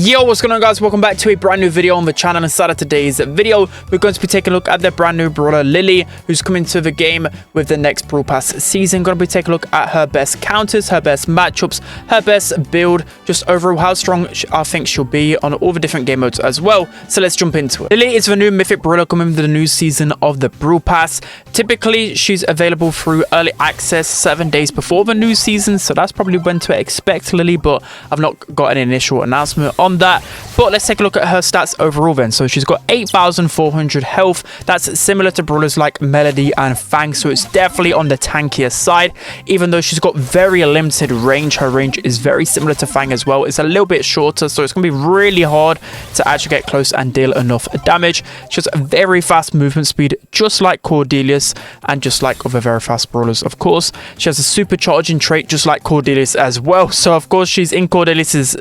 Yo, what's going on, guys? Welcome back to a brand new video on the channel. Inside of today's video, we're going to be taking a look at the brand new brawler Lily, who's coming to the game with the next Brawl Pass season. Going to be taking a look at her best counters, her best matchups, her best build, just overall how strong I think she'll be on all the different game modes as well. So let's jump into it. Lily is the new mythic brawler coming with the new season of the Brawl Pass. Typically, she's available through early access 7 days before the new season, so that's probably when to expect Lily, but I've not got an initial announcement on that. But let's take a look at her stats overall then. So she's got 8,400 health. That's similar to brawlers like Melody and Fang, so it's definitely on the tankier side. Even though she's got very limited range, her range is very similar to Fang as well. It's a little bit shorter, so it's going to be really hard to actually get close and deal enough damage. She has a very fast movement speed, just like Cordelius and just like other very fast brawlers, of course. She has a supercharging trait just like Cordelius as well. So of course she's in Cordelius's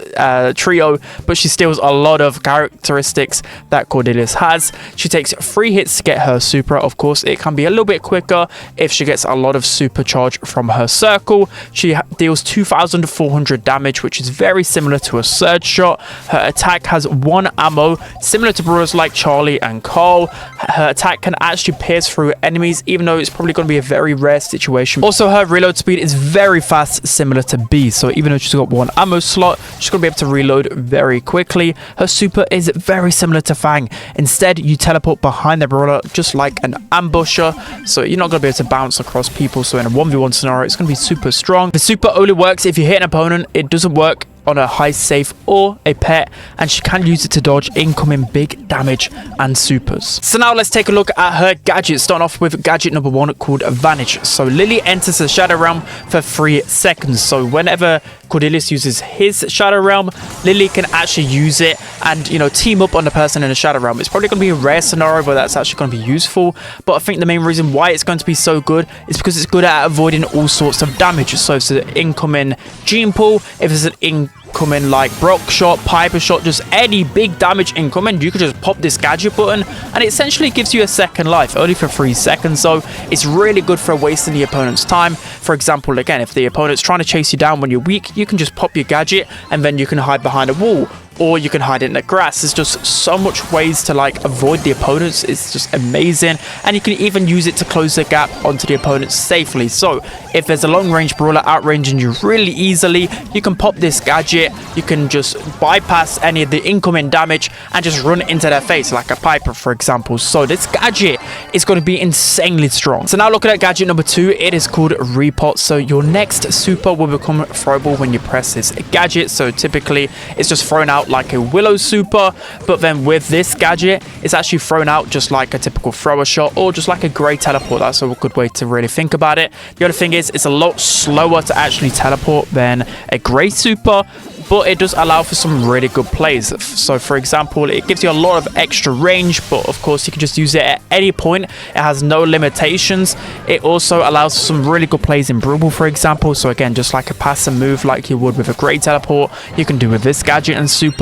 trio, but she steals a lot of characteristics that Cordelius has. She takes 3 hits to get her super. Of course, it can be a little bit quicker if she gets a lot of supercharge from her circle. She deals 2,400 damage, which is very similar to a surge shot. Her attack has 1 ammo, similar to brawlers like Charlie and Carl. Her attack can actually pierce through enemies, even though it's probably going to be a very rare situation. Also, her reload speed is very fast, similar to B. So even though she's got 1 ammo slot, she's going to be able to reload very quickly. Her super is very similar to Fang. Instead, you teleport behind the brawler just like an ambusher, so you're not going to be able to bounce across people. So in a 1v1 scenario, it's going to be super strong. The super only works if you hit an opponent. It doesn't work on a Heist safe or a pet, and she can use it to dodge incoming big damage and supers. So now let's take a look at her gadget, starting off with gadget number 1 called Vanage. So Lily enters the Shadow Realm for 3 seconds. So whenever Cordelius uses his Shadow Realm, Lily can actually use it and, you know, team up on the person in the Shadow Realm. It's probably going to be a rare scenario where that's actually going to be useful, but I think the main reason why it's going to be so good is because it's good at avoiding all sorts of damage. So if it's an incoming gene pool, if it's an incoming like Brock shot, Piper shot, just any big damage incoming, you could just pop this gadget button and it essentially gives you a second life, only for 3 seconds. So it's really good for wasting the opponent's time. For example, again, if the opponent's trying to chase you down when you're weak, you can just pop your gadget and then you can hide behind a wall, or you can hide in the grass. There's just so much ways to like avoid the opponents. It's just amazing, and you can even use it to close the gap onto the opponents safely. So if there's a long range brawler outranging you really easily, you can pop this gadget, you can just bypass any of the incoming damage and just run into their face like a Piper, for example. So this gadget is going to be insanely strong. So now looking at gadget number 2, it is called Reot. So your next super will become throwable when you press this gadget. So typically it's just thrown out like a Willow super, but then with this gadget it's actually thrown out just like a typical thrower shot or just like a grey teleport. That's a good way to really think about it. The other thing is it's a lot slower to actually teleport than a grey super, but it does allow for some really good plays. So for example, it gives you a lot of extra range, but of course you can just use it at any point. It has no limitations. It also allows for some really good plays in Brawl, for example. So again, just like a pass and move like you would with a great teleport, you can do with this gadget and super.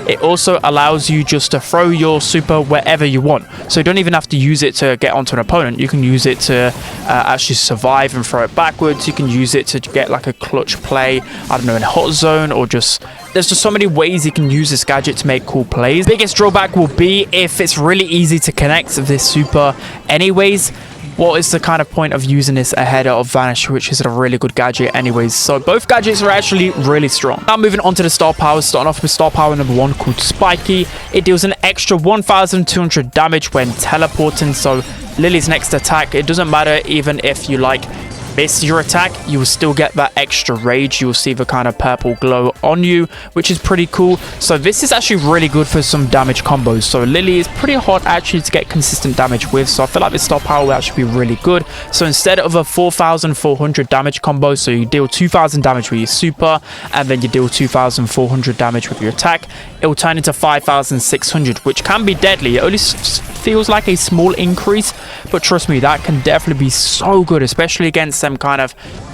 It also allows you just to throw your super wherever you want. So you don't even have to use it to get onto an opponent. You can use it to actually survive and throw it backwards. You can use it to get like a clutch play, I don't know, in hot zone, or just there's just so many ways you can use this gadget to make cool plays. Biggest drawback will be if it's really easy to connect with this super anyways. What is the kind of point of using this ahead of Vanage, which is a really good gadget anyways? So both gadgets are actually really strong. Now moving on to the star powers, starting off with star power number 1 called Spiky. It deals an extra 1,200 damage when teleporting. So Lily's next attack, it doesn't matter even if you like miss your attack, you will still get that extra rage. You will see the kind of purple glow on you, which is pretty cool. So this is actually really good for some damage combos. So Lily is pretty hard actually to get consistent damage with, so I feel like this star power will actually be really good. So instead of a 4,400 damage combo, so you deal 2,000 damage with your super and then you deal 2,400 damage with your attack, it will turn into 5,600, which can be deadly. It only feels like a small increase, but trust me, that can definitely be so good, especially against some kind of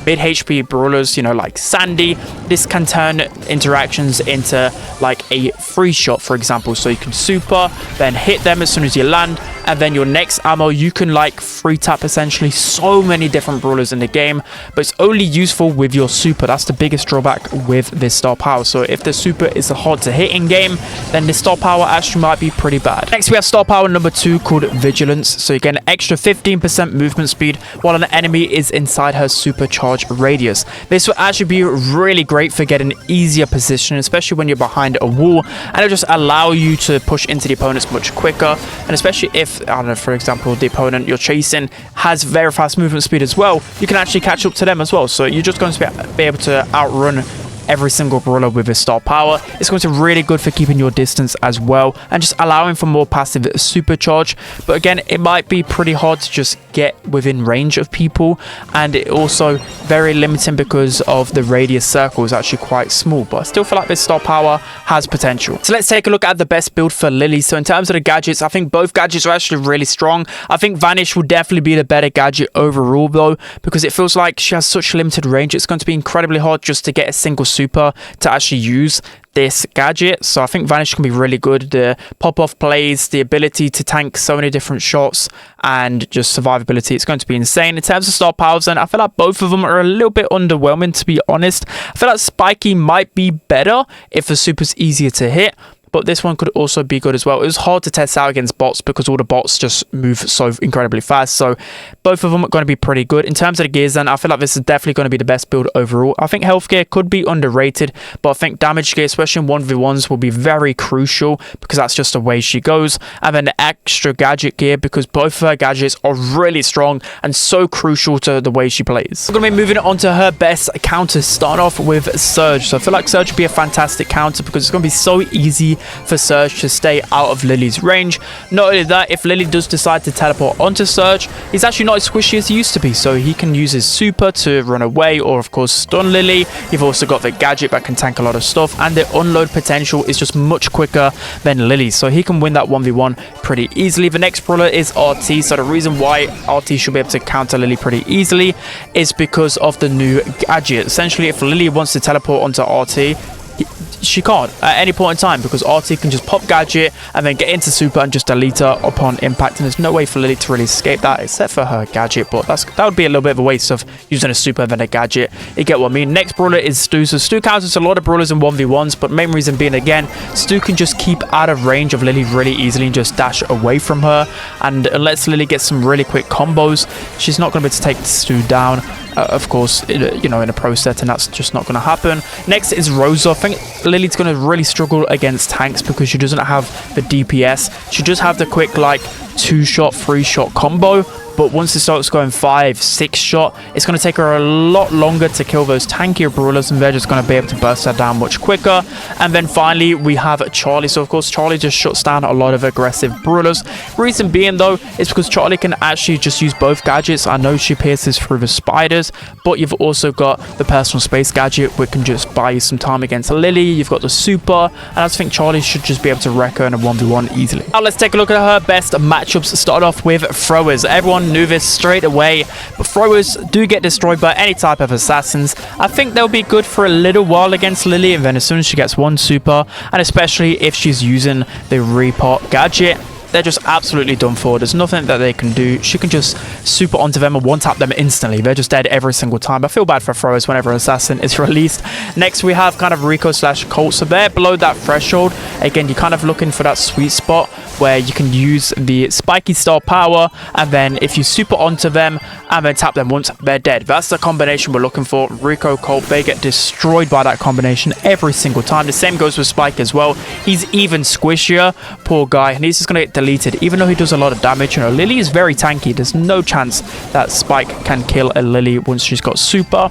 mid HP brawlers, you know, like Sandy. This can turn interactions into like a free shot, for example. So you can super, then hit them as soon as you land, and then your next ammo, you can like free tap essentially so many different brawlers in the game, but it's only useful with your super. That's the biggest drawback with this star power. So if the super is hard to hit in game, then the star power actually might be pretty bad. Next, we have star power number 2 called Vigilance. So you get an extra 15% movement speed while an enemy is inside her supercharged radius. This will actually be really great for getting easier position, especially when you're behind a wall, and it'll just allow you to push into the opponents much quicker. And especially if, I don't know, for example, the opponent you're chasing has very fast movement speed as well, you can actually catch up to them as well. So you're just going to be able to outrun every single brawler with his star power. It's going to be really good for keeping your distance as well and just allowing for more passive supercharge. But again, it might be pretty hard to just get within range of people, and it also very limiting because of the radius circle is actually quite small. But I still feel like this star power has potential. So let's take a look at the best build for Lily. So in terms of the gadgets, I think both gadgets are actually really strong. I think Vanage will definitely be the better gadget overall though, because it feels like she has such limited range. It's going to be incredibly hard just to get a single super to actually use this gadget. So I think Vantage can be really good. The pop-off plays, the ability to tank so many different shots, and just survivability, it's going to be insane. In terms of star powers, then I feel like both of them are a little bit underwhelming, to be honest. I feel like Spiky might be better if the super's easier to hit, but this one could also be good as well. It was hard to test out against bots because all the bots just move so incredibly fast. So both of them are going to be pretty good. In terms of the gears, then I feel like this is definitely going to be the best build overall. I think health gear could be underrated, but I think damage gear, especially in 1v1s, will be very crucial because that's just the way she goes. And then the extra gadget gear, because both of her gadgets are really strong and so crucial to the way she plays. We're going to be moving on to her best counters, starting off with Surge. So I feel like Surge would be a fantastic counter because it's going to be so easy for Surge to stay out of Lily's range. Not only that, if Lily does decide to teleport onto Surge, he's actually not as squishy as he used to be, so he can use his super to run away or of course stun Lily. You've also got the gadget that can tank a lot of stuff, and the unload potential is just much quicker than Lily, so he can win that 1v1 pretty easily. The next brawler is RT, so the reason why RT should be able to counter Lily pretty easily is because of the new gadget. Essentially, if Lily wants to teleport onto RT, she can't at any point in time because RT can just pop gadget and then get into super and just delete her upon impact, and there's no way for Lily to really escape that except for her gadget, but that would be a little bit of a waste of using a super and then a gadget. You get what I mean. Next brawler is Stu. So Stu counters a lot of brawlers in 1v1s, but main reason being, again, Stu can just keep out of range of Lily really easily and just dash away from her, and unless Lily gets some really quick combos, she's not going to be able to take Stu down. Of course, you know, in a pro set, and that's just not going to happen. Next is Rosa. I think Lily's going to really struggle against tanks because she doesn't have the DPS. She just have the quick like 2-shot, 3-shot combo. But once it starts going 5, 6 shot, it's going to take her a lot longer to kill those tankier brawlers, and they're just going to be able to burst that down much quicker. And then finally, we have Charlie. So of course, Charlie just shuts down a lot of aggressive brawlers. Reason being though, is because Charlie can actually just use both gadgets. I know she pierces through the spiders, but you've also got the personal space gadget, which can just buy you some time against Lily. You've got the super, and I just think Charlie should just be able to wreck her in a 1v1 easily. Now let's take a look at her best matchups. Start off with throwers. Everyone knew this straight away, but throwers do get destroyed by any type of assassins. I think they'll be good for a little while against Lily, and then as soon as she gets one super, and especially if she's using the repot gadget, they're just absolutely done for. There's nothing that they can do. She can just super onto them and one-tap them instantly. They're just dead every single time. I feel bad for throwers whenever an assassin is released. Next, we have kind of Rico / Colt. So they're below that threshold. Again, you're kind of looking for that sweet spot where you can use the spiky star power, and then if you super onto them and then tap them once, they're dead. That's the combination we're looking for. Rico, Colt, they get destroyed by that combination every single time. The same goes with Spike as well. He's even squishier, poor guy, and he's just going to get deleted, even though he does a lot of damage. You know, Lily is very tanky. There's no chance that Spike can kill a Lily once she's got super.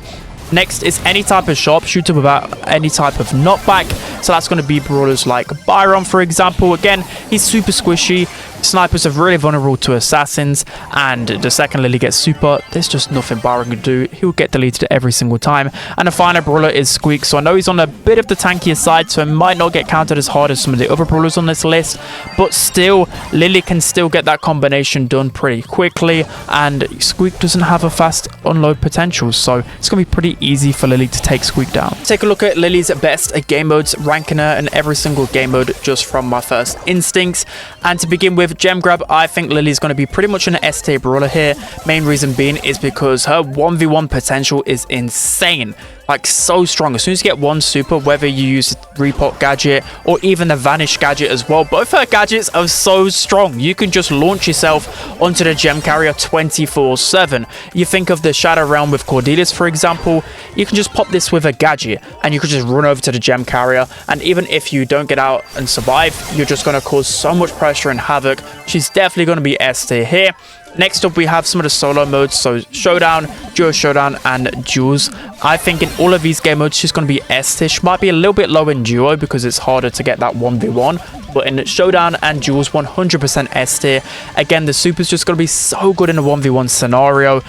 Next is any type of sharpshooter without any type of knockback. So that's going to be brawlers like Byron, for example. Again, he's super squishy. Snipers are really vulnerable to assassins, and the second Lily gets super, there's just nothing Byron can do. He'll get deleted every single time. And the final brawler is Squeak, so I know he's on a bit of the tankier side, so it might not get counted as hard as some of the other brawlers on this list, but still, Lily can still get that combination done pretty quickly, and Squeak doesn't have a fast unload potential, so it's going to be pretty easy for Lily to take Squeak down. Take a look at Lily's best game modes, ranking her in every single game mode just from my first instincts. And to begin with, Gem Grab, I think Lily's going to be pretty much an S-tier brawler here. Main reason being is because her 1v1 potential is insane. Like, so strong. As soon as you get one super, whether you use the Repot gadget or even the Vanish gadget as well, both her gadgets are so strong. You can just launch yourself onto the gem carrier 24/7. You think of the Shadow Realm with Cordelius, for example. You can just pop this with a gadget and you can just run over to the gem carrier, and even if you don't get out and survive, you're just going to cause so much pressure and havoc. She's definitely going to be S tier here. Next up, we have some of the solo modes, so Showdown, Duo Showdown, and Duels. I think in all of these game modes, she's going to be S tier. She might be a little bit low in Duo because it's harder to get that 1v1, but in Showdown and Duels, 100% S tier. Again, the super's just going to be so good in a 1v1 scenario.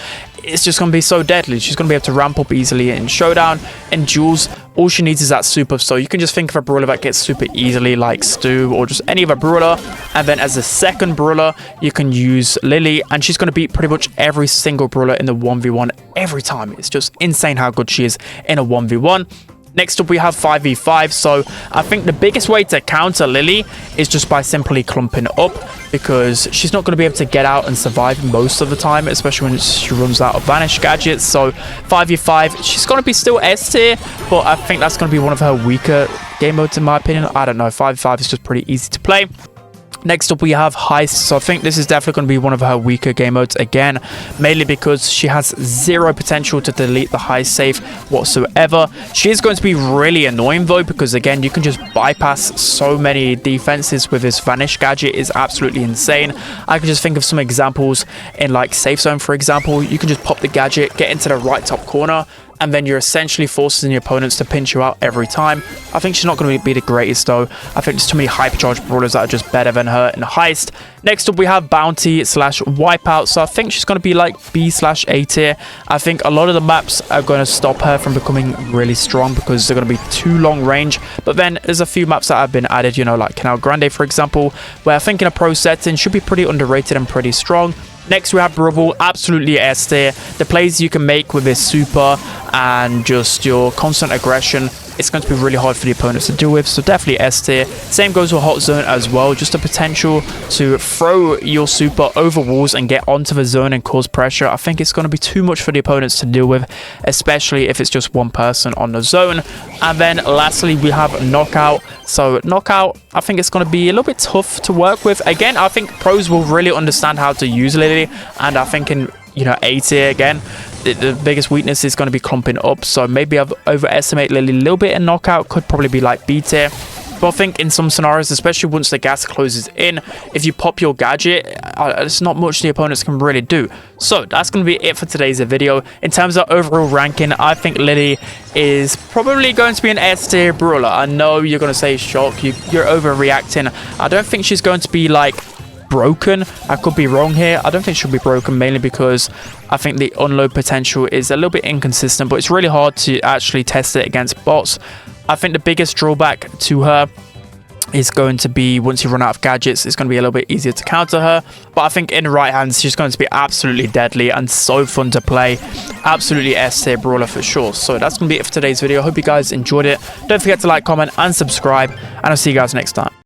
It's just going to be so deadly. She's going to be able to ramp up easily in Showdown. In Duels, all she needs is that super, so you can just think of a brawler that gets super easily, like Stu or just any other brawler. And then as a second brawler, you can use Lily, and she's going to beat pretty much every single brawler in the 1v1 every time. It's just insane how good she is in a 1v1. Next up, we have 5v5, so I think the biggest way to counter Lily is just by simply clumping up, because she's not going to be able to get out and survive most of the time, especially when she runs out of Vanish gadgets. So 5v5, she's going to be still S tier, but I think that's going to be one of her weaker game modes in my opinion. I don't know, 5v5 is just pretty easy to play. Next up, we have Heist, so I think this is definitely going to be one of her weaker game modes again, mainly because she has zero potential to delete the Heist safe whatsoever. She is going to be really annoying though, because again, you can just bypass so many defenses with this Vanish gadget. Is absolutely insane. I can just think of some examples in like Safe Zone, for example. You can just pop the gadget, get into the right top corner, and then you're essentially forcing your opponents to pinch you out every time. I think she's not going to be the greatest though. I think there's too many hypercharged brawlers that are just better than her in Heist. Next up, we have Bounty / Wipeout, so I think she's going to be like B/A tier. I think a lot of the maps are going to stop her from becoming really strong because they're going to be too long range. But then there's a few maps that have been added, you know, like Canal Grande, for example, where I think in a pro setting should be pretty underrated and pretty strong. Next, we have Brawl, absolutely S tier. The plays you can make with this super and just your constant aggression, it's going to be really hard for the opponents to deal with, so definitely S tier. Same goes with Hot Zone as well, just the potential to throw your super over walls and get onto the zone and cause pressure. I think it's going to be too much for the opponents to deal with, especially if it's just one person on the zone. And then lastly, we have Knockout. So Knockout, I think it's going to be a little bit tough to work with. Again, I think pros will really understand how to use Lily, and I think in, you know, A tier again, the biggest weakness is going to be clumping up, so maybe I've overestimated Lily a little bit in Knockout. Could probably be like B tier. But I think in some scenarios, especially once the gas closes in, if you pop your gadget, there's not much the opponents can really do. So that's going to be it for today's video. In terms of overall ranking, I think Lily is probably going to be an S tier brawler. I know you're going to say shock, you're overreacting. I don't think she's going to be like broken. I could be wrong here. I don't think she'll be broken, mainly because I think the unload potential is a little bit inconsistent, but it's really hard to actually test it against bots. I think the biggest drawback to her is going to be once you run out of gadgets, it's going to be a little bit easier to counter her. But I think in the right hands, she's going to be absolutely deadly and so fun to play. Absolutely S tier brawler for sure. So that's going to be it for today's video. I hope you guys enjoyed it. Don't forget to like, comment, and subscribe, and I'll see you guys next time.